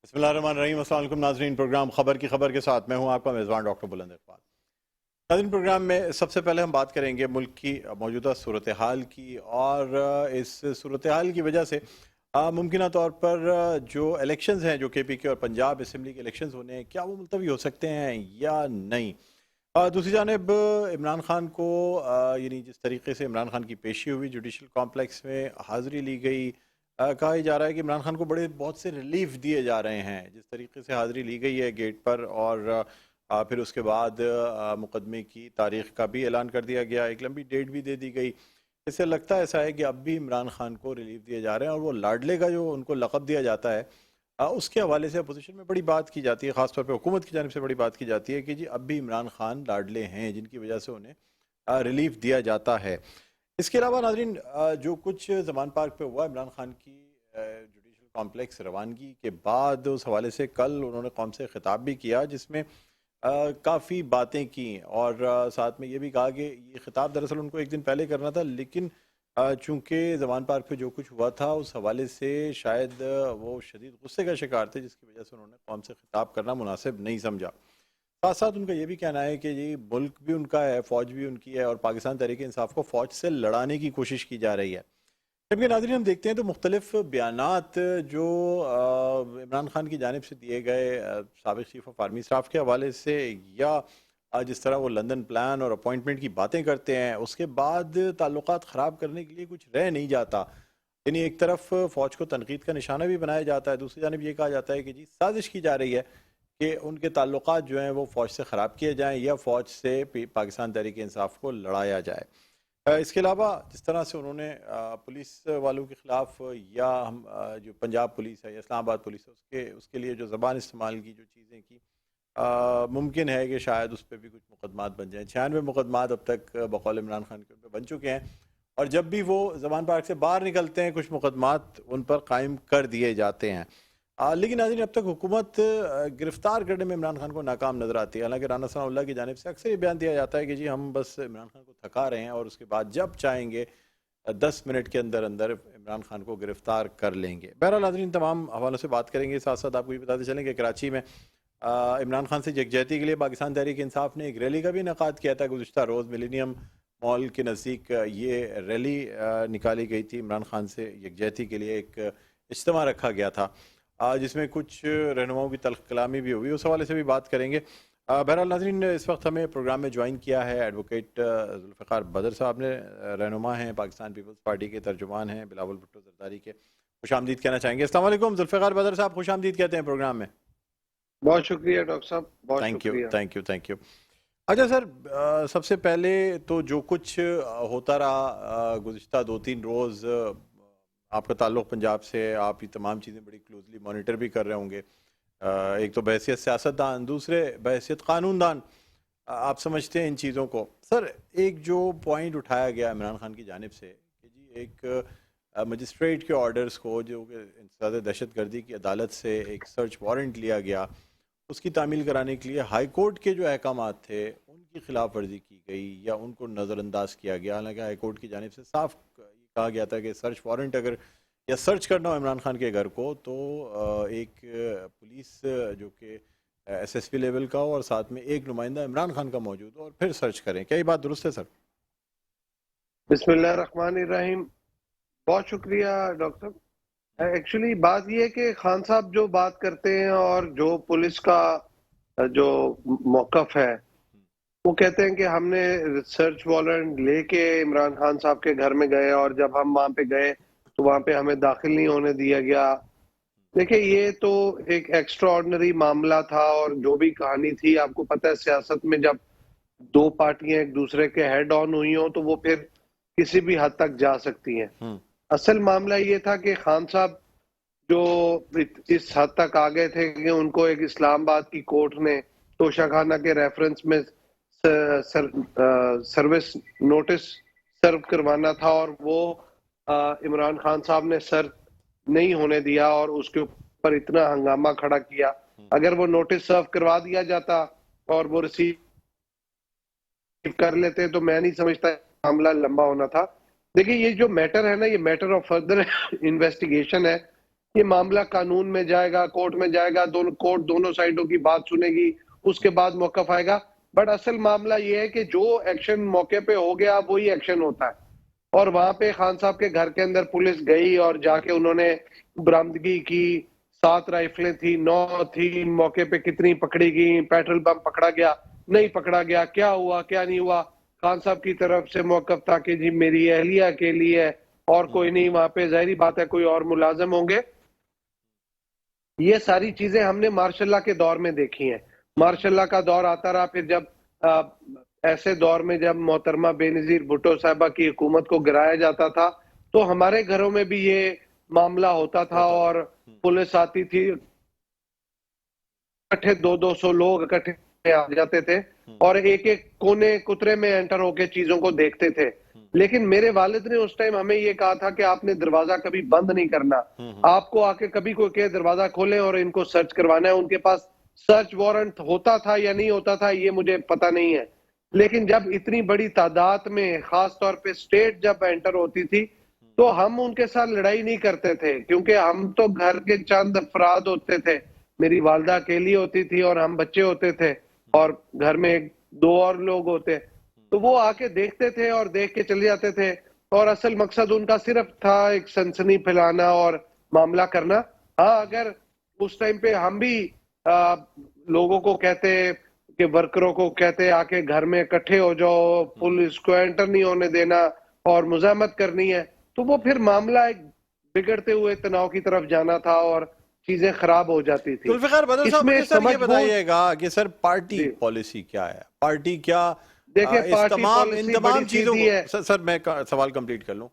बिस्मिल्लाहिर्रहमानिर्रहीम। अस्सलाम वालेकुम नाज़रीन, प्रोग्राम खबर की खबर के साथ मैं हूं आपका मेज़बान डॉक्टर बुलंद इकबाल। नाज़रीन, प्रोग्राम में सबसे पहले हम बात करेंगे मुल्क की मौजूदा सूरत हाल की, और इस सूरत हाल की वजह से मुमकिन तौर पर जो इलेक्शंस हैं, जो KP के और पंजाब असम्बली के इलेक्शंस होने हैं, क्या वो मुलतवी हो सकते हैं या नहीं। दूसरी जानब इमरान खान को यानी जिस तरीके से इमरान खान की पेशी हुई जुडिशल कॉम्प्लेक्स में, हाज़िरी ली गई, कहा जा रहा है कि इमरान खान को बड़े बहुत से रिलीफ दिए जा रहे हैं। जिस तरीके से हाज़िरी ली गई है गेट पर, और फिर उसके बाद मुकदमे की तारीख का भी ऐलान कर दिया गया, एक लंबी डेट भी दे दी गई। इससे लगता ऐसा है कि अब भी इमरान खान को रिलीफ दिए जा रहे हैं, और वो लाडले का जो उनको लक़ब दिया जाता है, उसके हवाले से अपोजिशन में बड़ी बात की जाती है, ख़ासतौर पे हुकूमत की जानिब से बड़ी बात की जाती है कि जी अब भी इमरान खान लाडले हैं, जिनकी वजह से उन्हें रिलीफ दिया जाता है। इसके अलावा नाज़रीन, जो कुछ ज़मान पार्क पे हुआ, इमरान खान की जुडिशल कॉम्प्लेक्स रवानगी के बाद, उस हवाले से कल उन्होंने कौम से खिताब भी किया, जिसमें काफ़ी बातें की, और साथ में ये भी कहा कि ये खिताब दरअसल उनको एक दिन पहले करना था, लेकिन चूँकि ज़मान पार्क पे जो कुछ हुआ था उस हवाले से शायद वो शदीद गुस्से का शिकार थे, जिसकी वजह से उन्होंने कौम से खिताब करना मुनासिब नहीं समझा। साथ साथ उनका ये भी कहना है कि जी मुल्क भी उनका है, फ़ौज भी उनकी है, और पाकिस्तान तहरीक इंसाफ को फ़ौज से लड़ाने की कोशिश की जा रही है। जबकि नाज़रीन, हम देखते हैं तो मुख्तलिफ बयानात जो इमरान खान की जानिब से दिए गए, साबिक़ चीफ़ ऑफ आर्मी स्टाफ के हवाले से, या जिस तरह वो लंदन प्लान और अपॉइंटमेंट की बातें करते हैं, उसके बाद ताल्लुकात ख़राब करने के लिए कुछ रह नहीं जाता। यानी एक तरफ फ़ौज को तनकीद का निशाना भी बनाया जाता है, दूसरी जानिब ये कहा जाता है कि जी साजिश की जा रही है कि उनके ताल्लुकात जो हैं वो फ़ौज से ख़राब किए जाएँ, या फ़ौज से पाकिस्तान तहरीक इंसाफ को लड़ाया जाए। इसके अलावा जिस तरह से उन्होंने पुलिस वालों के ख़िलाफ़, या हम जो पंजाब पुलिस है या इस्लामाबाद पुलिस है, उसके उसके लिए जो ज़बान इस्तेमाल की, जो चीज़ें की, मुमकिन है कि शायद उस पर भी कुछ मुकदमात बन जाएँ। 96 मुकदमात अब तक बकौल इमरान खान के उन पे बन चुके हैं, और जब भी वो ज़मान पार्क से बाहर निकलते हैं, कुछ मुकदमात उन पर कायम कर दिए जाते हैं। लेकिन नाज़रीन, अब तक हुकूमत गिरफ्तार करने में इमरान खान को नाकाम नज़र आती है। हालांकि राना सनाउल्लाह की जानिब से अक्सर ये बयान दिया जाता है कि जी हम बस इमरान खान को थका रहे हैं, और उसके बाद जब चाहेंगे 10 मिनट के अंदर अंदर इमरान खान को गिरफ्तार कर लेंगे। बहरहाल नाज़रीन, तमाम हवालों से बात करेंगे। साथ साथ आपको ये बताते चलें कि कराची में इमरान खान से यकजहती के लिए पाकिस्तान तहरीक इंसाफ ने एक रैली का भी इनेकाद किया था। गुज़िश्ता रोज़ मिलेनियम मॉल के नज़दीक ये रैली निकाली गई थी। इमरान खान से यकजहती के लिए एक इज्तिमा रखा गया था, जिसमें कुछ रहनुमाओं की तल्ख़ कलामी भी हुई, उस हवाले से भी बात करेंगे। बहरहाल नाज़रीन, इस वक्त हमें प्रोग्राम में ज्वाइन किया है एडवोकेट ज़ुल्फ़िकार बदर साहब ने। रहनुमा हैं, पाकिस्तान पीपल्स पार्टी के तर्जुमान हैं, बिलावल भुट्टो ज़रदारी के। खुशामदीद कहना चाहेंगे। अस्सलाम वालेकुम ज़ुल्फ़िकार बदर साहब, खुशामदीद कहते हैं प्रोग्राम में। बहुत शुक्रिया डॉक्टर साहब, बहुत थैंक यू, शुक्रिया। Thank you, thank you. अच्छा सर, सबसे पहले तो जो कुछ होता रहा गुज़िश्ता 2-3 रोज़, आपका ताल्लुक़ पंजाब से है, आप ये तमाम चीज़ें बड़ी क्लोजली मॉनिटर भी कर रहे होंगे। एक तो बहैसियत सियासतदान, दूसरे बहैसियत कानूनदान, आप समझते हैं इन चीज़ों को। सर, एक जो पॉइंट उठाया गया इमरान खान की जानिब से कि जी एक मजिस्ट्रेट के ऑर्डर्स को, जो कि इंसदाद दहशतगर्दी की अदालत से एक सर्च वारंट लिया गया, उसकी तामील कराने के लिए हाई कोर्ट के जो अहकामात थे उनकी खिलाफ वर्जी की गई, या उनको नज़रअंदाज किया गया। हालांकि हाई कोर्ट की जानिब से साफ ये कहा गया था कि सर्च वारंट अगर, या सर्च करना हो इमरान खान के घर को, तो एक पुलिस जो कि SSP लेवल का हो, और साथ में एक नुमाइंदा इमरान खान का मौजूद हो, और फिर सर्च करें। क्या ये बात दुरुस्त है सर? बिस्मिल्लाहिर्रहमानिर्रहीम। बहुत शुक्रिया डॉक्टर साहब। एक्चुअली बात ये है कि खान साहब जो बात करते हैं और जो पुलिस का जो मौकफ है, वो कहते हैं कि हमने सर्च वारंट लेके इमरान खान साहब के घर में गए, और जब हम वहां पे गए तो वहां पे हमें दाखिल नहीं होने दिया गया। देखिए, ये तो एक एक्स्ट्रा ऑर्डिनरी मामला था, और जो भी कहानी थी, आपको पता है सियासत में जब दो पार्टियां एक दूसरे के हेड ऑन हुई हो तो वो फिर किसी भी हद तक जा सकती हैं। हम्म। असल मामला ये था कि खान साहब जो इस हद तक आ गए थे कि उनको एक इस्लामाबाद की कोर्ट ने तोशाखाना के रेफरेंस में सर्विस नोटिस सर्व करवाना था, और वो इमरान खान साहब ने सर्व नहीं होने दिया, और उसके ऊपर इतना हंगामा खड़ा किया। अगर वो नोटिस सर्व करवा दिया जाता और वो रिसीव कर लेते तो मैं नहीं समझता मामला लंबा होना था। देखिए, ये जो मैटर है ना, ये मैटर ऑफ फर्दर इन्वेस्टिगेशन है। ये मामला कानून में जाएगा, कोर्ट में जाएगा, कोर्ट दोनों साइडों की बात सुनेगी, उसके बाद मौकफ आएगा। बट असल मामला ये है कि जो एक्शन मौके पे हो गया वही एक्शन होता है। और वहां पे खान साहब के घर के अंदर पुलिस गई और जाके उन्होंने बरामदगी की। 7 राइफलें थी, 9 थी, मौके पे कितनी पकड़ी गई, पेट्रोल बम पकड़ा गया, नहीं पकड़ा गया, क्या हुआ क्या नहीं हुआ। खान साहब की तरफ से मौकफ था कि जी मेरी अहलिया के लिए और कोई नहीं, वहां पे जाहिर बात है कोई और मुलाजिम होंगे। ये सारी चीजें हमने मार्शल के दौर में देखी हैं। मार्शल का दौर आता रहा, फिर जब ऐसे दौर में जब मोहतरमा बेनजीर भुट्टो साहबा की हुकूमत को गिराया जाता था, तो हमारे घरों में भी ये मामला होता था और पुलिस आती थी, इकट्ठे 200-200 लोग इकट्ठे आ जाते थे और एक एक कोने कुतरे में एंटर होके चीजों को देखते थे। लेकिन मेरे वालिद ने उस टाइम हमें ये कहा था कि आपने दरवाजा कभी बंद नहीं करना, आपको आके कभी कोई कहे दरवाजा खोले और इनको सर्च करवाना है। उनके पास सर्च वारंट होता था या नहीं होता था ये मुझे पता नहीं है, लेकिन जब इतनी बड़ी तादाद में खास तौर पे स्टेट जब एंटर होती थी तो हम उनके साथ लड़ाई नहीं करते थे, क्योंकि हम तो घर के चंद अफराद होते थे। मेरी वालदा अकेली होती थी और हम बच्चे होते थे और घर में 2 और लोग होते, तो वो आके देखते थे और देख के चले जाते थे। और असल मकसद उनका सिर्फ था एक सनसनी फैलाना और मामला करना। हाँ, अगर उस टाइम पे हम भी लोगों को कहते कि वर्करों को कहते आके घर में इकट्ठे हो जाओ, पुलिस को एंटर नहीं होने देना और मुजाहमत करनी है, तो वो फिर मामला एक बिगड़ते हुए तनाव की तरफ जाना था और चीजें खराब हो जाती थी। जुल्फिकार बदर साहब, इसमें मुझे सर ये समझ बताइएगा कि सर पार्टी जी पॉलिसी क्या है, पार्टी क्या देखिए, इस पार्टी तमाम इन पॉलिसी तमाम बड़ी चीजों सीधी को है। सर मैं सवाल कंप्लीट कर लूं।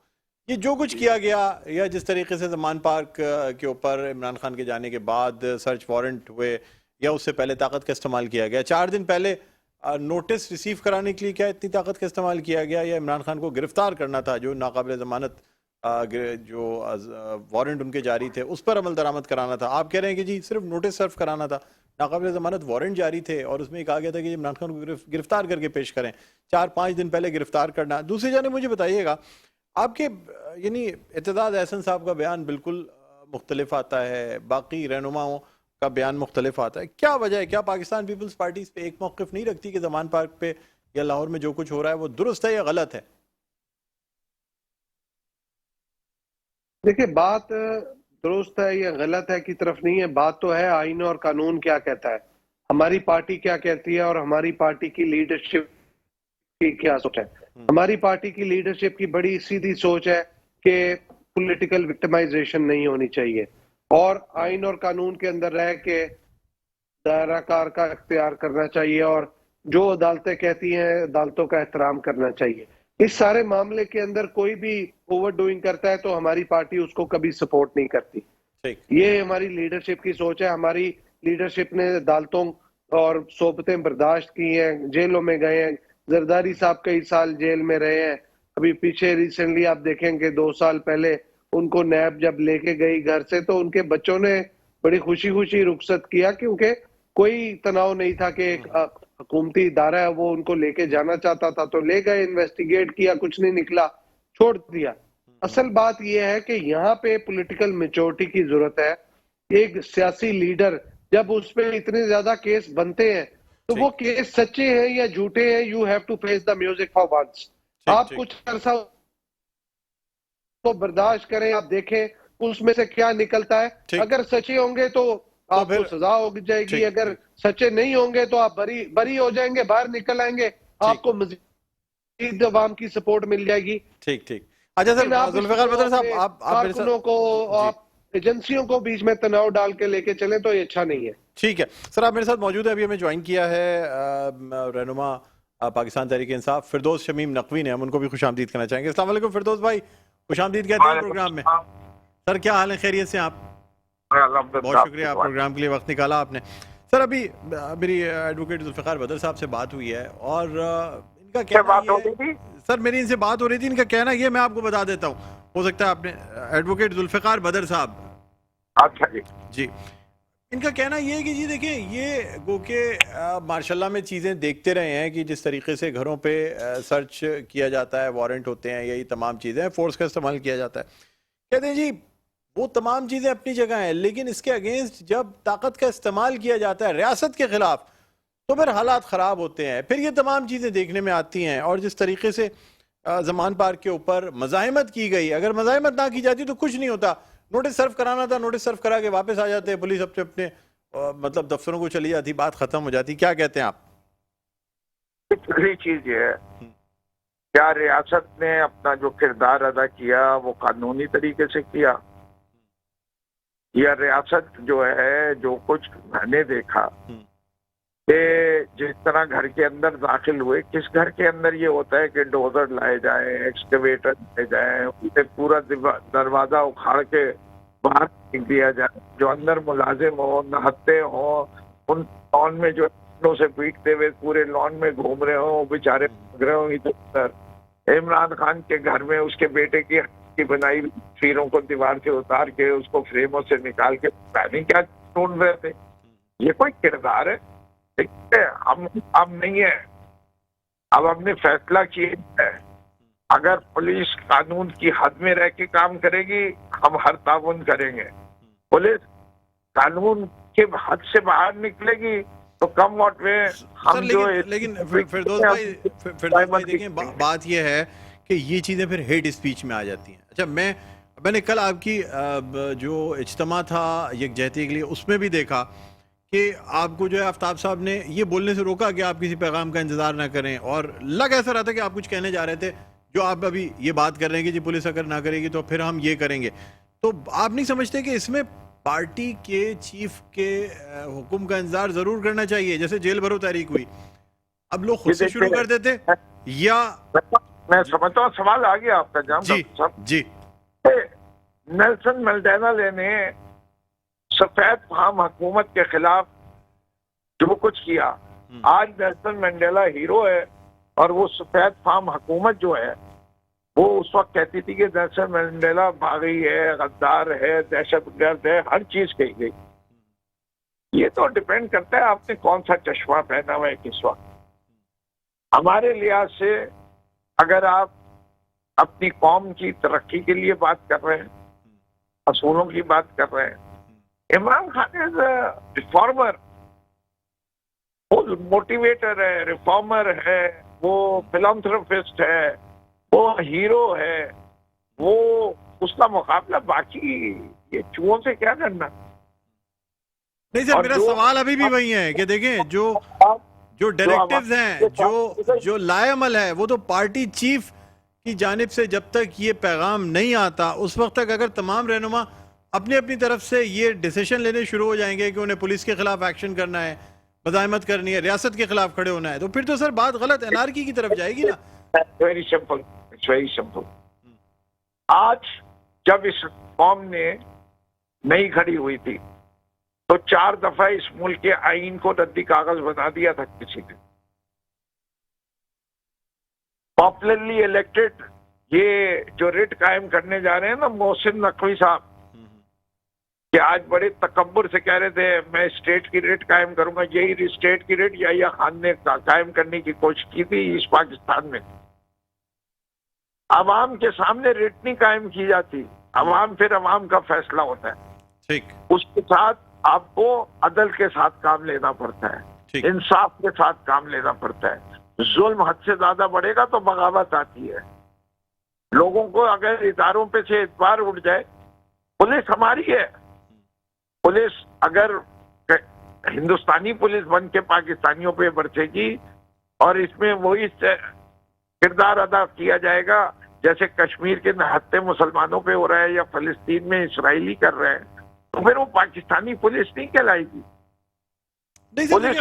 ये जो कुछ किया गया या जिस तरीके से जमान पार्क के ऊपर इमरान खान के जाने के बाद सर्च वारंट हुए या उससे पहले ताकत का इस्तेमाल किया गया, 4 दिन पहले नोटिस रिसीव कराने के लिए क्या इतनी ताकत का इस्तेमाल किया गया, या इमरान खान को गिरफ्तार करना था जो नाकाबिल जमानत जो वारंट उनके जारी थे उस पर अमल दरामद कराना था। आप कह रहे हैं कि जी सिर्फ नोटिस सर्व कराना था, नाकाबिल जमानत वारंट जारी थे और उसमें कहा गया था कि इमरान खान को गिरफ्तार करके पेश करें, 4-5 दिन पहले गिरफ्तार करना। दूसरी जाने मुझे बताइएगा, आपके यानी इत्तेदाद एहसन साहब का बयान बिल्कुल मुख्तलिफ आता है, बाकी रहनुमाओं का बयान मुख्तलिफ आता है, क्या वजह है? क्या पाकिस्तान पीपल्स पार्टी इस पर एक मौक़िफ़ नहीं रखती कि जमान पार्क पे या लाहौर में जो कुछ हो रहा है वो दुरुस्त है या गलत है? देखिए, बात दुरुस्त है या गलत है की तरफ नहीं है, बात तो है आईन और कानून क्या कहता है, हमारी पार्टी क्या कहती है और हमारी पार्टी की लीडरशिप की क्या सोच है। हमारी पार्टी की लीडरशिप की बड़ी सीधी सोच है कि पॉलिटिकल विक्टिमाइजेशन नहीं होनी चाहिए और आइन और कानून के अंदर रह के दायरा कार का इख्तियार करना चाहिए और जो अदालतें कहती हैं अदालतों का एहतराम करना चाहिए। इस सारे मामले के अंदर कोई भी ओवर डूइंग करता है तो हमारी पार्टी उसको कभी सपोर्ट नहीं करती। ठीक। ये हमारी लीडरशिप की सोच है। हमारी लीडरशिप ने अदालतों और सोबतें बर्दाश्त की हैं, जेलों में गए हैं। जरदारी साहब कई साल जेल में रहे हैं। अभी पीछे रिसेंटली आप देखेंगे 2 साल पहले उनको नैब जब लेके गई घर से तो उनके बच्चों ने बड़ी खुशी खुशी रुखसत किया, क्योंकि कोई तनाव नहीं था कि एक हुकूमती इदारा है वो उनको लेके जाना चाहता था तो ले गए, इन्वेस्टिगेट किया, कुछ नहीं निकला, छोड़ दिया। असल बात यह है कि यहाँ पे पॉलिटिकल मेच्योरिटी की जरूरत है। एक सियासी लीडर जब उस पे इतने ज्यादा केस बनते हैं तो वो केस सच्चे हैं या झूठे हैं, you have to face the music for once. आप कुछ अरसा तो बर्दाश्त करें, आप देखें उसमें से क्या निकलता है। अगर सच्चे होंगे तो आपको सजा हो जाएगी, अगर सच्चे नहीं होंगे तो आप बरी हो जाएंगे, बाहर निकल आएंगे, आपको मजीद अवाम की सपोर्ट मिल जाएगी। ठीक ठीक। अच्छा सर, जुल्फिकार बदर साहब, आप मेरे साथ को आप एजेंसियों को बीच में तनाव डाल के लेके चले तो ये अच्छा नहीं है। ठीक है सर, आप मेरे साथ मौजूद है, अभी हमें ज्वाइन किया है रहनुमा पाकिस्तान तहरीक इंसाफ फिरदौस शमीम नकवी ने, हम उनको भी खुशामदीद करना चाहेंगे। अस्सलाम वालेकुम फिरदौस भाई, खुशामदीद कहते हैं प्रोग्राम में। सर क्या हाल है, खैरियत से आप? बहुत शुक्रिया, प्रोग्राम के लिए वक्त निकाला आपने। सर अभी मेरी एडवोकेट जुल्फिकार बदर साहब से बात हुई है और इनका कहना ये, सर मेरी इनसे बात हो रही थी, इनका कहना ये मैं आपको बता देता हूँ, हो सकता है आपने, एडवोकेट जुल्फिकार बदर साहब। अच्छा जी जी, इनका कहना ये है कि जी देखें, ये गो के मार्शल्लाह में चीज़ें देखते रहे हैं कि जिस तरीके से घरों पे सर्च किया जाता है, वारंट होते हैं, यही तमाम चीज़ें, फोर्स का इस्तेमाल किया जाता है। कहते हैं जी वो तमाम चीजें अपनी जगह हैं, लेकिन इसके अगेंस्ट जब ताकत का इस्तेमाल किया जाता है रियासत के खिलाफ तो फिर हालात ख़राब होते हैं। फिर ये तमाम चीज़ें देखने में आती हैं। और जिस तरीके से ज़मान पार्क के ऊपर मज़ाहिमत की गई, अगर मज़ाहिमत ना की जाती तो कुछ नहीं होता। नोटिस सर्व कराना था, नोटिस सर्व करा के वापस आ जाते, पुलिस अपने अपने मतलब दफ्तरों को चली जाती, बात ख़त्म हो जाती। क्या कहते हैं आप? दूसरी चीज ये है, क्या रियासत ने अपना जो किरदार अदा किया वो कानूनी तरीके से किया, या रियासत जो है, जो कुछ मैंने देखा कि जिस तरह घर के अंदर दाखिल हुए, किस घर के अंदर ये होता है कि डोजर लाए जाए, एक्सकवेटर लाए जाए, उसे पूरा दरवाजा उखाड़ के बाहर फेंक दिया जाए, जो अंदर मुलाजिम हो, नहत्ते हो, उन लॉन में जो से पीटते हुए पूरे लॉन में घूम रहे हो, बेचारे भाग रहे हो इधर। इमरान खान के घर में उसके बेटे की बनाई तस्वीरों को दीवार से उतार के उसको फ्रेमों से निकाल के पहले क्या ढूंढ रहे थे। ये कोई किरदार है? ठीक है, हम अब नहीं है, अब हमने फैसला किया है, अगर पुलिस कानून की हद में रह के काम करेगी हम हर ताउन करेंगे। पुलिस कानून के हद से बाहर निकलेगी तो कम वोट में हम लेकिन फिरदौस भाई देखें, बात यह है कि ये चीज़ें फिर हेट स्पीच में आ जाती हैं। अच्छा, मैंने कल आपकी जो इज्तिमा था यकजहती के लिए उसमें भी देखा कि आपको जो है आफ्ताब साहब ने ये बोलने से रोका कि आप किसी पैगाम का इंतजार ना करें, और लग ऐसा रहा था कि आप कुछ कहने जा रहे थे जो आप अभी ये बात कर रहे हैं कि जी पुलिस अगर ना करेगी तो फिर हम ये करेंगे। तो आप नहीं समझते कि इसमें पार्टी के चीफ के हुक्म का इंतजार जरूर करना चाहिए? जैसे जेल भरो तहरीक हुई, अब लोग खुद से शुरू कर देते, या मैं समझता हूँ सवाल आ गया आपका जाम जी जी। नेल्सन मंडेला ने सफेद फार्म हुकूमत के खिलाफ जो कुछ किया, आज नेल्सन मंडेला हीरो है, और वो सफेद फार्म हुकूमत जो है वो उस वक्त कहती थी कि नेल्सन मंडेला बागी है, गद्दार है, दहशतगर्द है, हर चीज कही गई। ये तो डिपेंड करता है आपने कौन सा चश्मा पहना हुआ है किस वक्त। हमारे लिहाज से अगर आप अपनी कौम की तरक्की के लिए बात कर रहे हैं, असूलों की बात कर रहे हैं, इमरान खान इज रिफॉर्मर, वो मोटिवेटर है, रिफॉर्मर है, वो फिलैंथ्रोपिस्ट है, वो हीरो है, वो उसका मुकाबला बाकी ये चूहों से क्या करना। नहीं सर, मेरा सवाल अभी भी वही है कि देखें जो डायरेक्टिव्स हैं, जो लाएअमल है, वो तो पार्टी चीफ की जानिब से जब तक ये पैगाम नहीं आता उस वक्त तक अगर तमाम रहनुमा अपनी अपनी तरफ से ये डिसीजन लेने शुरू हो जाएंगे कि उन्हें पुलिस के खिलाफ एक्शन करना है, मज़ाहिमत करनी है, रियासत के खिलाफ खड़े होना है, तो फिर तो सर बात गलत एनआरकी की तरफ जाएगी ना। Very simple, it's very simple. आज जब इस कौम ने नहीं खड़ी हुई थी तो 4 दफा इस मुल्क के आईन को रद्दी कागज बना दिया था किसी ने। पॉपुलरली इलेक्टेड ये जो रिट कायम करने जा रहे हैं ना मोहसिन नकवी साहब, कि आज बड़े तकब्बुर से कह रहे थे मैं स्टेट की रेट कायम करूंगा, यही स्टेट की रेट या खान ने कायम करने की कोशिश की थी इस पाकिस्तान में। अवाम के सामने रेट नहीं कायम की जाती, अवाम फिर अवाम का फैसला होता है। ठीक, उसके साथ आपको अदल के साथ काम लेना पड़ता है, इंसाफ के साथ काम लेना पड़ता है। जुल्म हद से ज्यादा बढ़ेगा तो बगावत आती है। लोगों को अगर इदारों पे से एतबार उठ जाए, पुलिस हमारी है, पुलिस अगर हिंदुस्तानी पुलिस बन के पाकिस्तानियों पे बरसेगी और इसमें वही किरदार अदा किया जाएगा जैसे कश्मीर के नहत्ते मुसलमानों पे हो रहा है या फलस्तीन में इसराइली कर रहे हैं, तो फिर वो पाकिस्तानी पुलिस नहीं कहलाएगी। पुलिस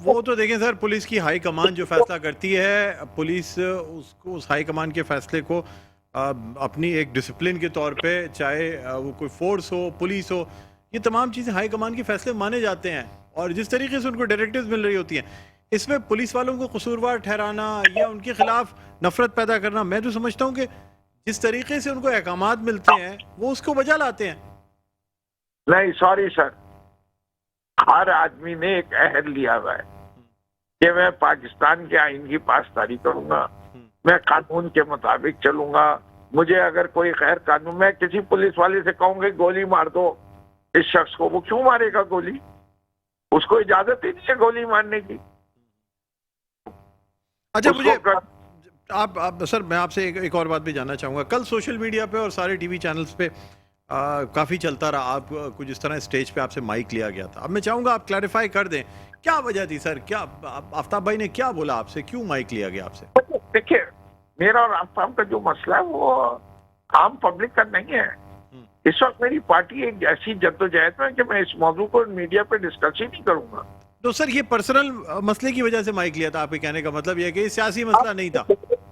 वो तो देखें सर, पुलिस की हाई कमान जो फैसला करती है, पुलिस उसको उस हाई कमान के फैसले को अपनी एक डिसिप्लिन के तौर पे, चाहे वो कोई फोर्स हो, पुलिस हो, ये तमाम चीज़ें हाई कमान के फैसले माने जाते हैं और जिस तरीके से उनको डायरेक्टिव्स मिल रही होती हैं, इसमें पुलिस वालों को कसूरवार ठहराना या उनके खिलाफ नफरत पैदा करना, मैं तो समझता हूँ कि जिस तरीके से उनको अहकामात मिलते हैं वो उसको बजा लाते हैं। नहीं सॉरी सर, हर आदमी ने एक अहद लिया हुआ है कि मैं पाकिस्तान के आइन की पासदारी करूंगा, मैं कानून के मुताबिक चलूंगा, मुझे अगर कोई गैर कानून, मैं किसी पुलिस वाले से कहूंगा गोली मार दो इस शख्स को, वो क्यों मारेगा गोली? उसको इजाजत ही नहीं है गोली मारने की। अच्छा, उसको मुझे कर- आप सर, मैं आपसे एक और बात भी जानना चाहूँगा। कल सोशल मीडिया पे और सारे टीवी चैनल्स पे काफ़ी चलता रहा, आप कुछ इस तरह स्टेज पे आपसे माइक लिया गया था। अब मैं चाहूँगा आप क्लैरिफाई कर दें, क्या वजह थी सर? क्या आफ्ताब भाई ने क्या बोला आपसे, क्यों माइक लिया गया आपसे? देखिए, मेरा और आसाम का जो मसला है वो आम पब्लिक का नहीं है। इस वक्त मेरी पार्टी एक ऐसी जद्दोजहद में है कि मैं इस मौजू को मीडिया पे डिस्कस ही नहीं करूंगा। तो सर, ये पर्सनल मसले की वजह से माइक लिया था? आपके कहने का मतलब यह है कि ये सियासी मसला नहीं था?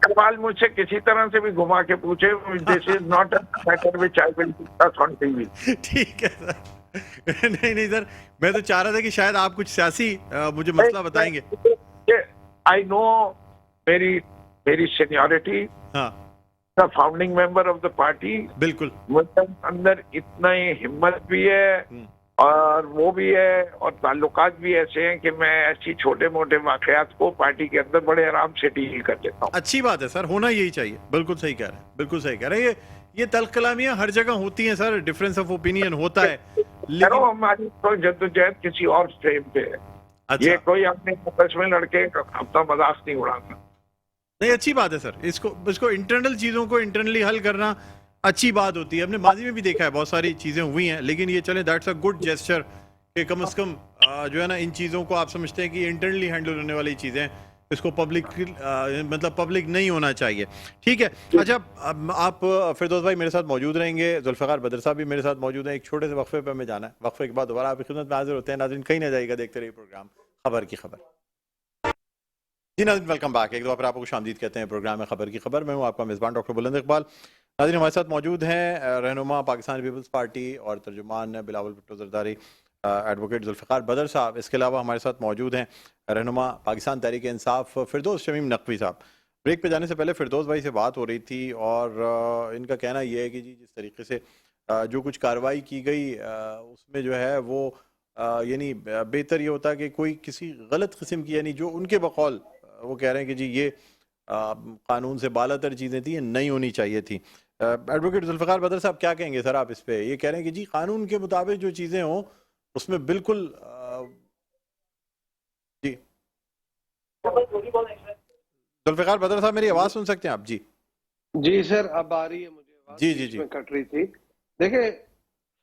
सवाल मुझसे किसी तरह से भी घुमा के पूछे, this is not a matter which I will discuss on TV. ठीक है सर। नहीं नहीं सर, मैं तो चाह रहा था कि शायद आप कुछ सियासी मुझे मसला बताएंगे। आई नो मेरी मेरी सीनियरिटी, हाँ, the founding member of the party, बिल्कुल। मुझे अंदर इतना ही हिम्मत भी है और वो भी है और ताल्लुकात भी ऐसे हैं कि मैं ऐसी छोटे मोटे वाकयात को पार्टी के अंदर बड़े आराम से डील कर लेता हूँ। अच्छी बात है सर, होना यही चाहिए। बिल्कुल सही कह रहे हैं, बिल्कुल सही कह रहे हैं। ये तल्ख कलामियां हर जगह होती हैं सर, डिफरेंस ऑफ ओपिनियन होता है, लेकिन हमारी तो जद्दोजहद किसी और स्ट्रीम पे है। अच्छा, ये कोई अपने आपस में लड़के अपना मजाक नहीं उड़ाता। नहीं, अच्छी बात है सर। इसको इंटरनल चीज़ों को इंटरनली हल करना अच्छी बात होती है। हमने माजी में भी देखा है, बहुत सारी चीज़ें हुई हैं, लेकिन ये चले, दैट्स अ गुड जेस्चर कि कम से कम जो है ना, इन चीज़ों को आप समझते हैं कि इंटरनली हैंडल होने वाली चीज़ें, इसको पब्लिक मतलब पब्लिक नहीं होना चाहिए। ठीक है। अच्छा, आप फिरदौस भाई मेरे साथ मौजूद रहेंगे, जुल्फ़िकार बदर साहब भी मेरे साथ मौजूद हैं। एक छोटे से वक्फे पर हमें जाना है, वक्फे के बाद दोबारा आपकी खिदमत में हाजिर होते हैं। नाज़रीन, कहीं ना जाइएगा, देखते रहिए प्रोग्राम खबर की खबर। जी नाज़रीन, वेलकम बैक। एक दफ़ा फिर आपको खुशामदीद कहते हैं प्रोग्राम में खबर की खबर। मैं हूँ आपका मेज़बान डॉक्टर बुलंद इकबाल। नाज़रीन, हमारे साथ मौजूद हैं रहनुमा पाकिस्तान पीपल्स पार्टी और तर्जुमान बिलावल भुट्टो ज़रदारी, एडवोकेट जुल्फ़िकार बदर साहब। इसके अलावा हमारे साथ मौजूद हैं रहनुमा पाकिस्तान तहरीक इंसाफ फिरदौस शमीम नकवी साहब। ब्रेक पे जाने से पहले फिरदौस भाई से बात हो रही थी और इनका कहना यह है कि जी, जिस तरीके से जो कुछ कार्रवाई की गई उसमें जो है वो यानी बेहतर ये होता कि कोई किसी गलत किस्म की, यानी जो उनके बकौल वो कह रहे हैं कि जी ये कानून से बालातर चीज़ें थी, ये नहीं होनी चाहिए थी। एडवोकेट जुल्फ़िकार बदर साहब, क्या कहेंगे सर आप इस पे? ये कह रहे हैं कि जी कानून के मुताबिक जो चीज़ें हों उसमें बिल्कुल जी। जुल्फ़िकार बदर साहब, मेरी आवाज़ सुन सकते हैं आप? जी जी सर, अब आ रही है मुझे आवाज, जी जी बीच जी। में कट रही थी। देखिए,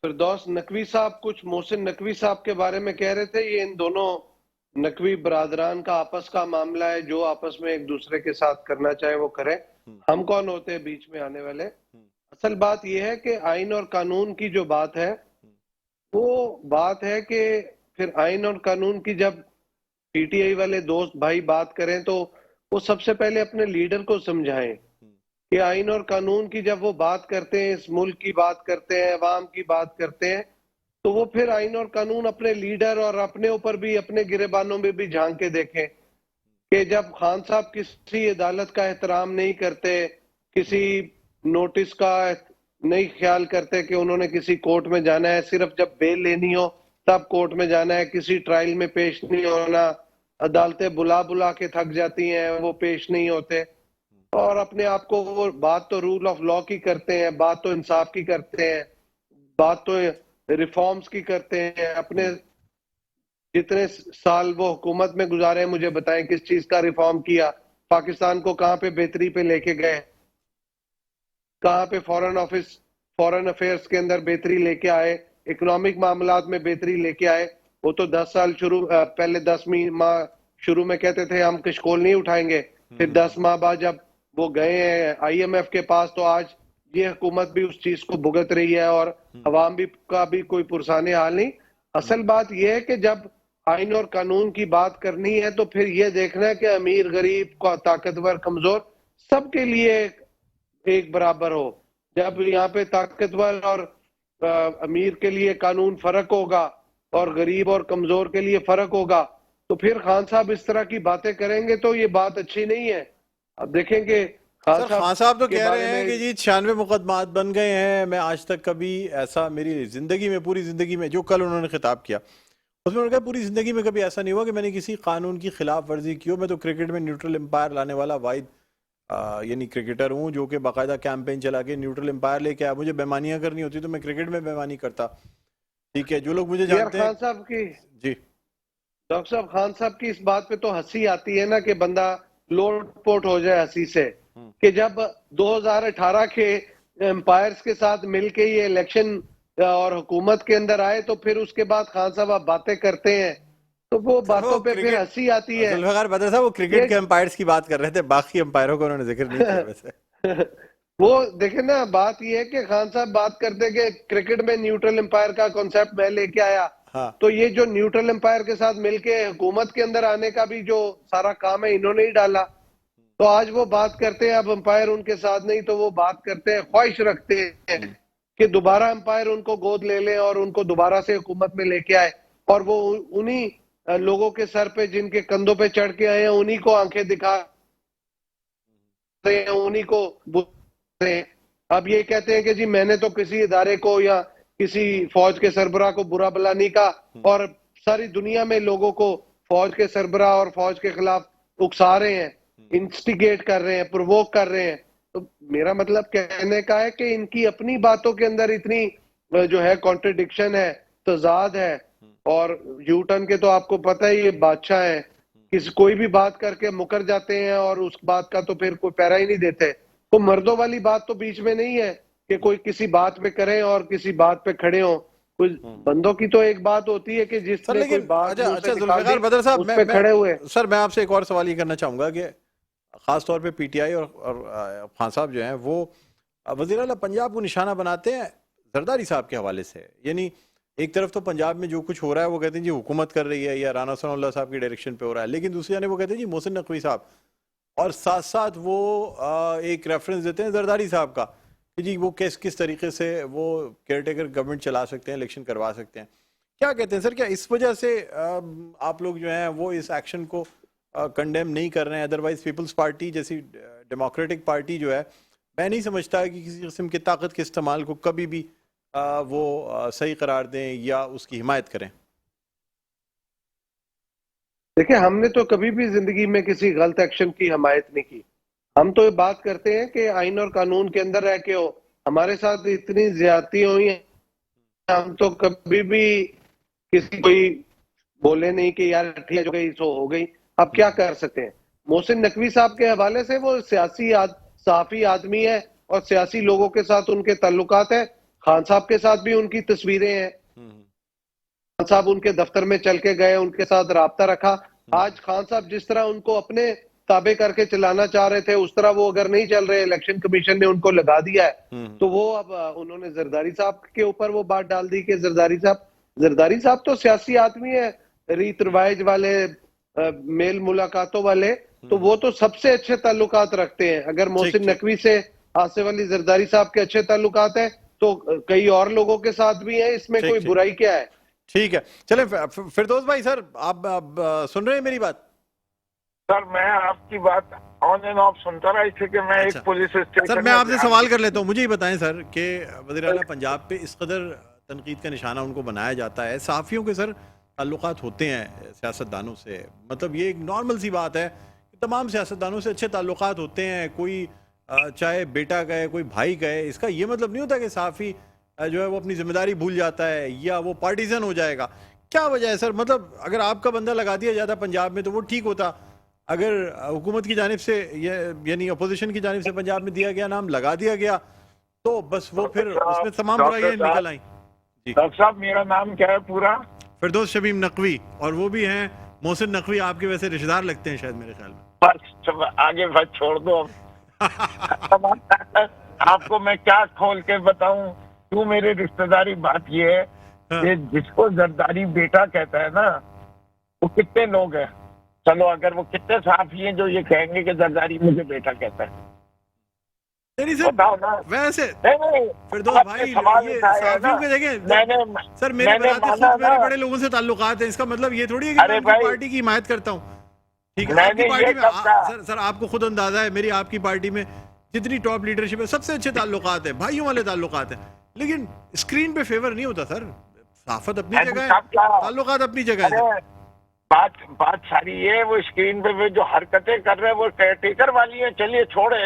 फिरदौस नकवी साहब कुछ मोहसिन नकवी साहब के बारे में कह रहे थे। ये इन दोनों नकवी बरादरान का आपस का मामला है, जो आपस में एक दूसरे के साथ करना चाहे वो करे। हम कौन होते हैं बीच में आने वाले? असल बात यह है कि आइन और कानून की जो बात है, वो बात है कि फिर आइन और कानून की जब पीटीआई वाले दोस्त भाई बात करें तो वो सबसे पहले अपने लीडर को समझाएं कि आइन और कानून की जब वो बात करते हैं, इस मुल्क की बात करते हैं, अवाम की बात करते हैं, तो वो फिर आइन और कानून अपने लीडर और अपने ऊपर भी, अपने गिरेबानों में भी झांक के देखें कि जब खान साहब किसी अदालत का एहतराम नहीं करते, किसी नोटिस का नहीं ख्याल करते कि उन्होंने किसी कोर्ट में जाना है, सिर्फ जब बेल लेनी हो तब कोर्ट में जाना है, किसी ट्रायल में पेश नहीं होना, अदालतें बुला बुला के थक जाती हैं, वो पेश नहीं होते, और अपने आप को वो बात तो रूल ऑफ लॉ की करते हैं, बात तो इंसाफ की करते हैं, बात तो रिफॉर्म्स की करते हैं। अपने जितने साल वो हुकूमत में गुजारे, मुझे बताएं किस चीज का रिफॉर्म किया? पाकिस्तान को कहां पे बेहतरी पे लेके गए? कहां पे फॉरेन अफेयर्स के अंदर बेहतरी लेके आए? इकोनॉमिक मामलात में बेहतरी लेके आए? वो तो 10 साल पहले 10 माह शुरू में कहते थे हम कशकोल नहीं उठाएंगे, फिर 10 माह बाद जब वो गए हैं आईएमएफ के पास, तो आज ये हुकूमत भी उस चीज को भुगत रही है और अवाम भी का भी कोई पुरसाने हाल नहीं। असल बात यह है कि जब आइन और कानून की बात करनी है तो फिर ये देखना है कि अमीर गरीब ताकतवर कमजोर सबके लिए एक बराबर हो। जब यहाँ पे ताकतवर और अमीर के लिए कानून फर्क होगा और गरीब और कमजोर के लिए फर्क होगा, तो फिर खान साहब इस तरह की बातें करेंगे तो ये बात अच्छी नहीं है। अब देखेंगे सर, खान साहब तो कह रहे हैं कि जी 96 मुकदमात बन गए हैं। मैं आज तक कभी ऐसा, मेरी जिंदगी में, पूरी जिंदगी में, जो कल उन्होंने खिताब किया उसमें उन्होंने कहा पूरी जिंदगी में कभी ऐसा नहीं हुआ कि मैंने किसी कानून की खिलाफ वर्जी की हो। मैं तो क्रिकेट में न्यूट्रल एम्पायर लाने वाला वाहिद यानी क्रिकेटर हूँ जो कि बाकायदा कैंपेन चला के न्यूट्रल एम्पायर लेके आया, मुझे बेईमानियां करनी होती तो मैं क्रिकेट में बेईमानी करता। ठीक है, जो लोग मुझे यार जानते खान हैं। साहब की जी डॉक्टर साहब, खान साहब की इस बात पे तो हंसी आती है ना कि बंदा लोटपोट हो जाए हंसी से, कि जब 2018 के एम्पायर्स के साथ मिलके ये इलेक्शन और हुकूमत के अंदर आए, तो फिर उसके बाद खान साहब आप बातें करते हैं तो वो सर, वो बातों पे फिर क्रिकेट हंसी आती है। जुल्फिकार बदर साहब वो क्रिकेट के ये एम्पायर्स की बात कर रहे थे, बाकी एम्पायरों का उन्होंने जिक्र नहीं किया वैसे। वो देखे ना, बात ये है कि खान साहब बात करते कि क्रिकेट में न्यूट्रल एम्पायर का कॉन्सेप्ट मैं लेके आया, हाँ तो ये जो न्यूट्रल एम्पायर के साथ मिलके हुकूमत के अंदर आने का भी जो सारा काम है इन्होंने ही डाला। तो आज वो बात करते हैं अब अंपायर उनके साथ नहीं, तो वो बात करते हैं, ख्वाहिश रखते हैं कि दोबारा अंपायर उनको गोद ले ले और उनको दोबारा से हुकूमत में लेके आए, और वो उन्हीं लोगों के सर पे जिनके कंधों पे चढ़ के आए हैं उन्हीं को आंखें दिखा रहे हैं, उन्हीं को बुला रहे हैं। अब ये कहते हैं कि जी मैंने तो किसी इदारे को या किसी फौज के सरबराह को बुरा भला नहीं कहा, और सारी दुनिया में लोगों को फौज के सरबराह और फौज के खिलाफ उकसा रहे हैं, इंस्टिगेट कर रहे हैं, प्रोवोक कर रहे हैं। तो मेरा मतलब कहने का है कि इनकी अपनी बातों के अंदर इतनी जो है कॉन्ट्रडिक्शन है, तजाद है, और यू टर्न के तो आपको पता ही ये बादशाह है, कोई भी बात करके मुकर जाते हैं और उस बात का तो फिर कोई पैरा ही नहीं देते। तो मर्दों वाली बात तो बीच में नहीं है कि कोई किसी बात पे करे और किसी बात पे खड़े हो। कुछ बंदों की तो एक बात होती है कि सर, जिसने कोई लेकिन बात अच्छा मुंह से अच्छा निकाल जुल्फिकार दी, बदर साहब, उस पे खड़े हुए। सर मैं आपसे एक और सवाल ये करना चाहूंगा कि खास तौर पे पीटीआई और खान साहब जो हैं वो वज़ीर आला पंजाब को निशाना बनाते हैं जरदारी साहब के हवाले से। यानी एक तरफ तो पंजाब में जो कुछ हो रहा है वो कहते हैं जी हुकूमत कर रही है या राना सनाउल्लाह साहब की डायरेक्शन पे हो रहा है, लेकिन दूसरी जाने वो कहते हैं जी मोहसिन नकवी साहब, और साथ साथ वो एक रेफरेंस देते हैं जरदारी साहब का कि जी वो किस तरीके से वो केयर टेकर गवर्नमेंट चला सकते हैं, इलेक्शन करवा सकते हैं। क्या कहते हैं सर, क्या इस वजह से आप लोग जो हैं वो इस एक्शन को कंडेम नहीं कर रहे हैं? अदरवाइज पीपल्स पार्टी जैसी डेमोक्रेटिक पार्टी जो है, मैं नहीं समझता कि किसी किस्म की ताकत के इस्तेमाल को कभी भी वो सही करार दें या उसकी हिमायत करें। देखिए, हमने तो कभी भी जिंदगी में किसी गलत एक्शन की हिमायत नहीं की। हम तो ये बात करते हैं कि आइन और कानून के अंदर रह के हो, हमारे साथ इतनी ज्यादती हुई है, हम तो कभी भी किसी कोई बोले नहीं कि यार ठीक है जो गई सो हो गई, अब क्या कर सकते हैं। मोहसिन नकवी साहब के हवाले से वो सहाफी आदमी है और सियासी लोगों के साथ उनके ताल्लुकात है। खान साहब के साथ भी उनकी तस्वीरें हैं, खान साहब उनके दफ्तर में चल के गए, उनके साथ राब्ता रखा। आज खान साहब जिस तरह उनको अपने ताबे करके चलाना चाह रहे थे, उस तरह वो अगर नहीं चल रहे, इलेक्शन कमीशन ने उनको लगा दिया है, तो वो अब उन्होंने जरदारी साहब के ऊपर वो बात डाल दी कि जरदारी साहब तो सियासी आदमी है, रीत रिवाज वाले, मेल मुलाकातों वाले, तो वो तो सबसे अच्छे ताल्लुकात रखते हैं। अगर मोहसिन नकवी से आसिफ अली जरदारी साहब के अच्छे ताल्लुकात है तो कई और लोगों के साथ भी है, इसमें कोई बुराई क्या है। ठीक है, चले फिरदौस भाई, सर आप सुन रहे हैं मेरी बात? सर मैं आपकी बात ऑन एंड ऑफ सुनता रहा, इससे कि मैं एक पुलिस स्टेशन। सर मैं आपसे सवाल कर लेता हूँ, मुझे ही बताएं सर कि वज़ीर आला पंजाब पे इस कदर तनकीद का निशाना उनको बनाया जाता है, सहाफ़ियों के सर ताल्लुकात होते हैं सियासतदानों से, मतलब ये एक नॉर्मल सी बात है कि तमाम सियासतदानों से अच्छे ताल्लुकात होते हैं, कोई चाहे बेटा गए कोई भाई गए, इसका ये मतलब नहीं होता कि सहाफ़ी जो है वो अपनी जिम्मेदारी भूल जाता है या वो पार्टीजन हो जाएगा। क्या वजह है सर? मतलब अगर आपका बंदा लगा दिया जाता पंजाब में तो वो ठीक होता, अगर हुकूमत की जानिब से यानी अपोजिशन की जानिब से पंजाब में दिया गया नाम लगा दिया गया तो बस वो फिर उसमें तमाम बुराइयां निकल आई। जी डॉक्टर साहब, मेरा नाम क्या है पूरा? फिरदौस शमीम नकवी, और वो भी हैं मोहसिन नकवी, आपके वैसे रिश्तेदार लगते हैं शायद मेरे ख्याल में। बस आगे बात छोड़ दो। आपको मैं क्या खोल के बताऊं, क्यों मेरे रिश्तेदारी? बात ये है कि जिसको जरदारी बेटा कहता है ना, वो कितने लोग हैं? चलो अगर वो कितने साफी हैं जो ये कहेंगे कि जरदारी मुझे बेटा कहता है? नहीं सर, बताओ ना। वैसे नहीं फिरदौस भाई, ये साफियों के देखें सर, मेरे बड़े लोगों से ताल्लुकात हैं, इसका मतलब ये थोड़ी है कि मैं उनकी पार्टी की हिमायत करता हूँ। ठीक है, आपकी पार्टी में सर आपको खुद अंदाजा है, मेरी आपकी पार्टी में जितनी टॉप लीडरशिप है सबसे अच्छे ताल्लुकात है, भाइयों वाले ताल्लुकात है, लेकिन स्क्रीन पे फेवर नहीं होता सर। सहाफत अपनी जगह है, ताल्लुकात अपनी जगह है। बात सारी ये, वो स्क्रीन पे जो हरकतें कर रहे हैं वो केयरटेकर वाली हैं। चलिए छोड़े,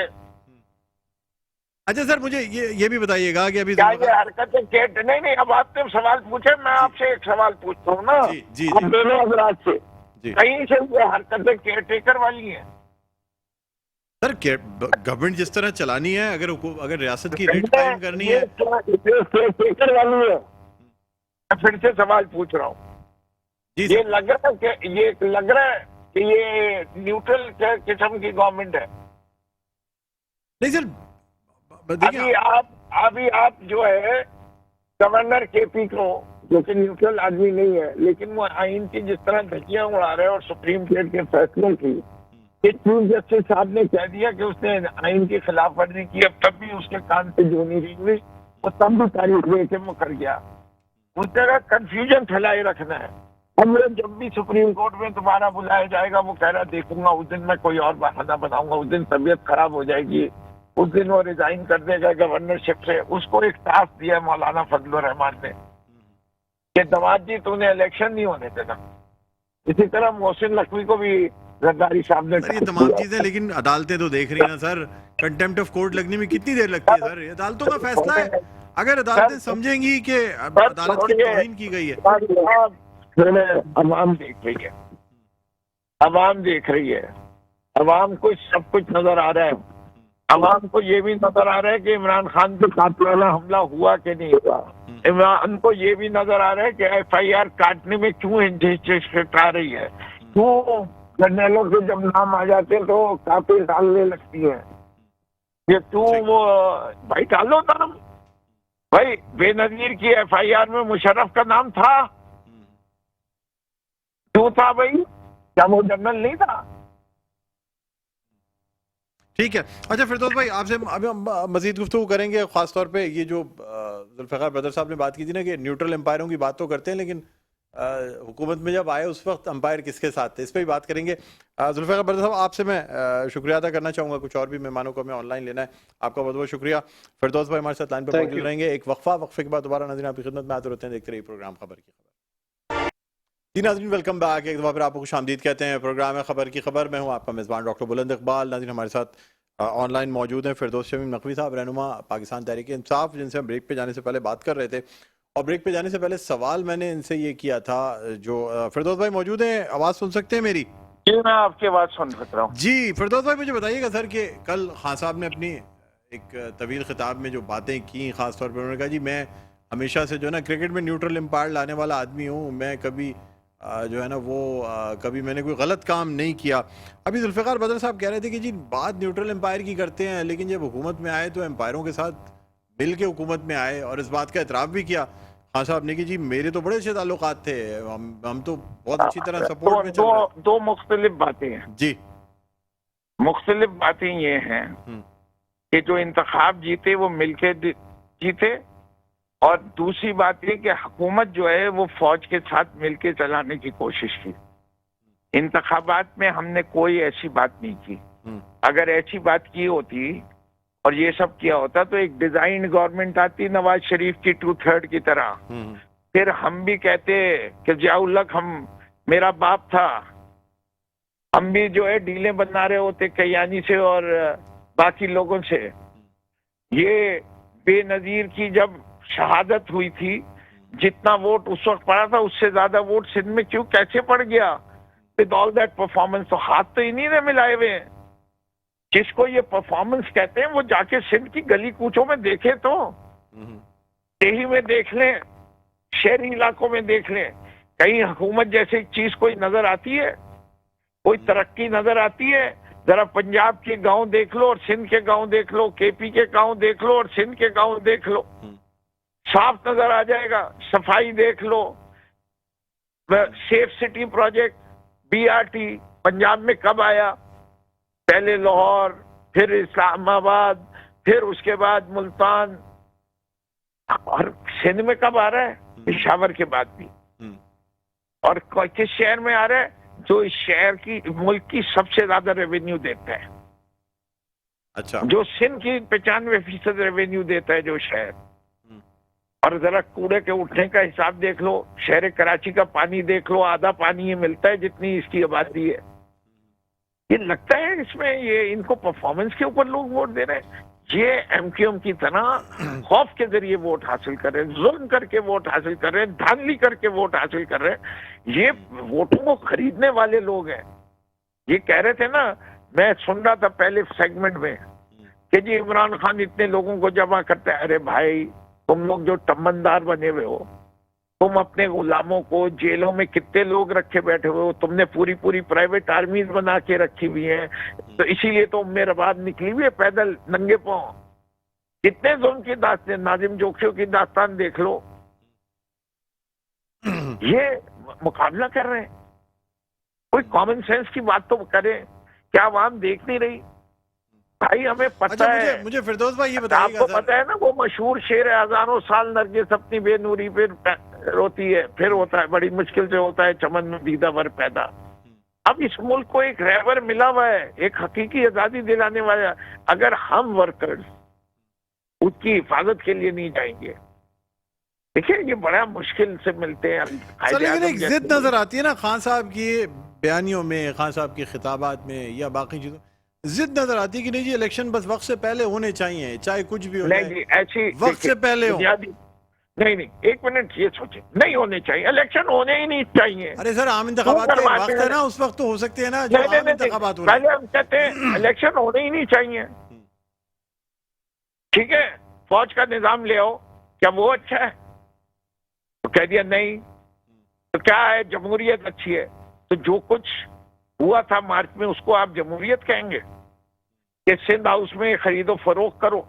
अच्छा सर, मुझे ये भी बताइएगा कि अभी क्या ये हरकतें नहीं, अब आपने सवाल पूछे, मैं आपसे एक सवाल पूछता हूँ ना, जी जी आप दोनों हजरात से, जी कहीं से ये हरकतें केयरटेकर वाली हैं? सर, गवर्नमेंट जिस तरह चलानी है, अगर रियासत की रेट कायम करनी है। केयरटेकर वाली है। मैं फिर से सवाल पूछ रहा हूँ, जी ये सर, लग रहा है कि ये न्यूट्रल किस्म की गवर्नमेंट है? नहीं सर, देखिए अभी आप जो है गवर्नर केपी को, जो कि न्यूट्रल आदमी नहीं है, लेकिन वो आइन की जिस तरह धज्जियां उड़ा रहे हैं और सुप्रीम कोर्ट के फैसलों की, चीफ जस्टिस साहब ने कह दिया कि उसने आइन की खिलाफ वर्जी की, अब तब भी उसके कान से जो नहीं हुई, वो तब भी तारीख दे के मुकर गया। उस जगह कंफ्यूजन फैलाए रखना है। अब जब भी सुप्रीम कोर्ट में दोबारा बुलाया जाएगा, वो कह रहा देखूंगा, उस दिन मैं कोई और बहाना बनाऊंगा, उस दिन तबीयत खराब हो जाएगी, उस दिन वो रिजाइन कर देगा गवर्नरशिप से। उसको एक टास्क दिया मौलाना फजलुर रहमान ने कि दमाद जी तूने इलेक्शन नहीं होने देना। इसी तरह मोहसिन नकवी को भी जरदारी साहब ने, ये तमाम चीजें, लेकिन अदालतें तो देख रही है ना सर। कंटेम्प्ट ऑफ कोर्ट लगने में कितनी देर लगती है सर? ये अदालतों का फैसला है। अगर अदालतें समझेंगी कि अदालत की तौहीन की गई है। अवाम देख रही है, अवाम देख रही है, अवाम को सब कुछ नजर आ रहा है। अवाम को ये भी नजर आ रहा है कि इमरान खान पे कातिलाना हमला हुआ कि नहीं हुआ। इमरान को ये भी नजर आ रहा है कि FIR काटने में क्यों हिचकिचा रही है, क्यों जर्नलों के जब नाम आ जाते तो काफी डालने लगती है। ये क्यों वो भाई डालो नाम, भाई बेनजीर की FIR में मुशर्रफ का नाम था, क्यों था भाई? क्या वो जनरल नहीं था? ठीक है। अच्छा फिरदौस भाई, आपसे अभी हम मजीद गुफ्तगू करेंगे, खासतौर पे ये जो जुल्फ़िकार ब्रदर साहब ने बात की थी ना कि न्यूट्रल एम्पायरों की बात तो करते हैं, लेकिन हुकूमत में जब आए उस वक्त एम्पायर किसके साथ थे, इस पर भी बात करेंगे। जुल्फ़िकार ब्रदर साहब, आपसे मैं शुक्रिया अदा करना चाहूँगा। कुछ और भी मेहमानों को हमें ऑनलाइन लेना है, आपका बहुत बहुत शुक्रिया। फिरदौस भाई हमारे साथ लाइन पर मौजूद रहेंगे। एक वक्फे के बाद दोबारा नाज़रीन आपकी खिदमत में आते रहते हैं। देखते रहिए प्रोग्राम खबर की खबर। जी नाज़रीन, वेलकम बैक। एक दफ़ा फिर आपको खुशामदीद कहते हैं। प्रोग्राम है खबर की खबर। मैं हूँ आपका मेज़बान डॉक्टर बुलंद इकबाल। नाज़रीन, हमारे साथ ऑनलाइन मौजूद हैं फिरदौस शमीम नकवी साहब, रहनुमा पाकिस्तान तहरीक इंसाफ, जिनसे हम ब्रेक पे जाने से पहले बात कर रहे थे। और ब्रेक पे जाने से पहले सवाल मैंने इनसे ये किया था, जो फिरदौस भाई मौजूद हैं, आवाज़ सुन सकते हैं मेरी? जी, मैं आपकी आवाज़ सुन सक रहा हूँ। जी फिरदौस भाई, मुझे बताइएगा सर कि कल खान साहब ने अपनी एक तवील खिताब में जो बातें की, ख़ास तौर पर उन्होंने कहा जी मैं हमेशा से जो है ना क्रिकेट में न्यूट्रल एम्पायर लाने वाला आदमी हूँ, मैं कभी जो है ना वो कभी मैंने कोई गलत काम नहीं किया। अभी जुल्फ़िकार बदर साहब कह रहे थे कि जी बात न्यूट्रल एम्पायर की करते हैं, लेकिन जब हुकूमत में आए तो एम्पायरों के साथ मिल के हुकूमत में आए, और इस बात का एतराफ़ भी किया खान साहब ने कि जी मेरे तो बड़े अच्छे ताल्लुकात थे, हम तो बहुत अच्छी तरह सपोर्ट में चल रहे थे। दो मुख्तलिफ बातें हैं जी, मुख्तलिफ बातें ये हैं कि जो इंतखाब जीते वो मिलके जीते, और दूसरी बात ये कि हुकूमत जो है वो फौज के साथ मिलके चलाने की कोशिश की। इंतखाबात में हमने कोई ऐसी बात नहीं की। अगर ऐसी बात की होती और ये सब किया होता तो एक डिजाइन गवर्नमेंट आती नवाज शरीफ की 2/3 की तरह, फिर हम भी कहते कि जियाउल्लक मेरा बाप था, हम भी जो है डीलें बना रहे होते कयानी से और बाकी लोगों से। ये बेनजीर की जब शहादत हुई थी, जितना वोट उस वक्त पड़ा था उससे ज्यादा वोट सिंध में क्यों कैसे पड़ गया? विद ऑल दैट परफॉर्मेंस, तो हाथ तो इन्हीं ने मिलाए हुए हैं। जिसको ये परफॉर्मेंस कहते हैं वो जाके सिंध की गली कूचों में देखे, तो देही में देख लें, शहरी इलाकों में देख लें, कहीं हुकूमत जैसी चीज कोई नजर आती है? कोई तरक्की नजर आती है? जरा पंजाब के गांव देख लो और सिंध के गांव देख लो, KP के गांव देख लो और सिंध के गांव देख लो, साफ नजर आ जाएगा। सफाई देख लो, safe city project BRT Punjab में कब आया? पहले लाहौर, फिर इस्लामाबाद, फिर उसके बाद मुल्तान, और सिंध में कब आ रहा है? पेशावर के बाद भी। और किस शहर में आ रहा है? जो इस शहर की मुल्क की सबसे ज्यादा रेवेन्यू देता है। अच्छा, जो सिंध की 95% रेवेन्यू देता है जो शहर, और जरा कूड़े के उठने का हिसाब देख लो, शहर कराची का पानी देख लो, आधा पानी ये मिलता है जितनी इसकी आबादी है। ये लगता है इसमें ये इनको परफॉर्मेंस के ऊपर लोग वोट दे रहे हैं। ये एमक्यूएम की तरह खौफ के जरिए वोट हासिल कर रहे हैं, जुल्म करके वोट हासिल कर रहे हैं, धांधली करके वोट हासिल कर रहे हैं। ये वोटों को खरीदने वाले लोग हैं। ये कह रहे थे ना, मैं सुन रहा था पहले सेगमेंट में कि जी इमरान खान इतने लोगों को जमा करते हैं। अरे भाई, तुम लोग जो टम्मनदार बने हुए हो, तुम अपने गुलामों को जेलों में कितने लोग रखे बैठे हुए हो, तुमने पूरी पूरी प्राइवेट आर्मीज बना के रखी हुई हैं। तो इसीलिए तो मेहरबाद निकली हुई है पैदल नंगे पांव। कितने जुल्म की दास्तान, नाजिम जोखियों की दास्तान देख लो। ये मुकाबला कर रहे हैं। कोई कॉमन सेंस की बात तो करें। क्या आवाम देख नहीं रही? भाई हमें पता है। मुझे फिरदौस भाई ये बताइएगा, आपको पता है ना वो मशहूर शेर है, हजारों साल नरगिस अपनी बेनूरी पे रोती है, फिर होता है बड़ी मुश्किल से होता है चमन में दीदा भर पैदा। अब इस मुल्क को एक रहबर मिला हुआ है, एक हकीकी आजादी दिलाने वाला। अगर हम वर्कर्स उसकी हिफाजत के लिए नहीं जाएंगे, देखिए ये बड़ा मुश्किल से मिलते हैं। सर लेकिन एक जिद नजर आती है ना खान साहब की बयानियों में, खान साहब की खिताबात में या बाकी चीजों, जिद नजर आती है कि नहीं जी इलेक्शन बस वक्त से पहले होने चाहिए, चाहे कुछ भी हो जाए, ऐसी वक्त से पहले हो। नहीं, एक मिनट ये सोचे, नहीं होने चाहिए, इलेक्शन होने ही नहीं चाहिए। अरे सर आम इंतखाबात का वक्त है ना, उस वक्त तो हो सकते हैं ना जो आम इंतखाबात हो रहे हैं। पहले हम कहते हैं इलेक्शन होने ही नहीं चाहिए। ठीक है, फौज का निजाम ले आओ, क्या वो अच्छा है? तो कह दिया नहीं। तो क्या है, जमहूरियत अच्छी है। तो जो कुछ हुआ था मार्च में उसको आप जमहूरियत कहेंगे? कि सिंध हाउस में खरीदो फरोख्त करो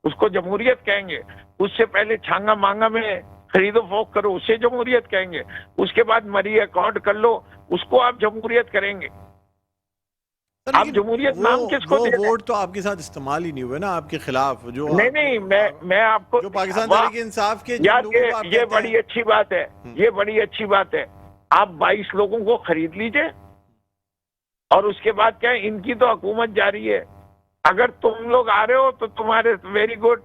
उसको जमहूरियत कहेंगे? उससे पहले छांगा मांगा में खरीदो फरोख्त करो उसे जमहूरियत कहेंगे? उसके बाद मरी अकाउंट कर लो उसको आप जमहूरियत करेंगे? आप जमहूरियत नाम किसको दे रहे हैं? वोट तो आपके साथ इस्तेमाल ही नहीं हुए ना आपके खिलाफ, जो नहीं, मैं आपको जो पाकिस्तान तहरीक इंसाफ के यार ये बड़ी अच्छी बात है, ये बड़ी अच्छी बात है। आप 22 लोगों को खरीद लीजिए और उसके बाद क्या है, इनकी तो हुकूमत जारी है। अगर तुम लोग आ रहे हो तो तुम्हारे वेरी गुड,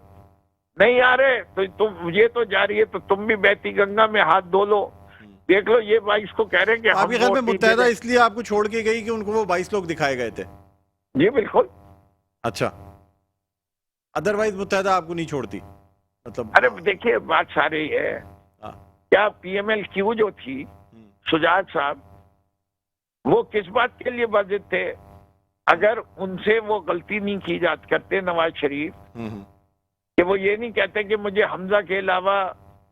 नहीं आ रहे तो तुम, ये तो जारी है तो तुम भी बहती गंगा में हाथ धो लो। देख लो ये 22 को कह रहे हैं कि आपके ख्याल में मुत्तहदा इसलिए आपको छोड़ के गई कि उनको वो 22 लोग दिखाए गए थे? जी बिल्कुल। अच्छा, अदरवाइज मुत्तहदा आपको नहीं छोड़ती मतलब? अरे देखिए बात सारी है, क्या PMLQ जो थी शुजात साहब, वो किस बात के लिए वाजिद थे? अगर उनसे वो गलती नहीं की जाती करते नवाज शरीफ, कि वो ये नहीं कहते कि मुझे हमजा के अलावा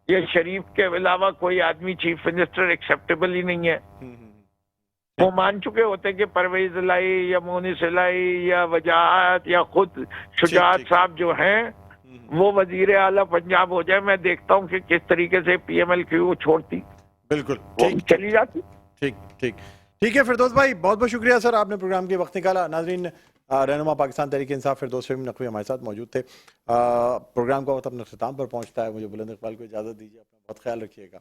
या शरीफ के अलावा कोई आदमी चीफ मिनिस्टर एक्सेप्टेबल ही नहीं है, वो मान चुके होते कि परवेज लाई या मोनिस लाई या वजाहत या खुद शुजात साहब जो हैं वो वजीर आला पंजाब हो जाए, मैं देखता हूँ कि किस तरीके से PMLQ छोड़ती, बिल्कुल चली जाती। ठीक है फिरदौस भाई, बहुत बहुत शुक्रिया सर, आपने प्रोग्राम के वक्त निकाला। नाजरीन, रहनुमा पाकिस्तान तहरीक इंसाफ फिरदौस फहीम नकवी हमारे साथ मौजूद थे। प्रोग्राम का वक्त अपने अख्ताम पर पहुंचता है, मुझे बुलंद इकबाल को इजाज़त दीजिए, अपना बहुत ख्याल रखिएगा।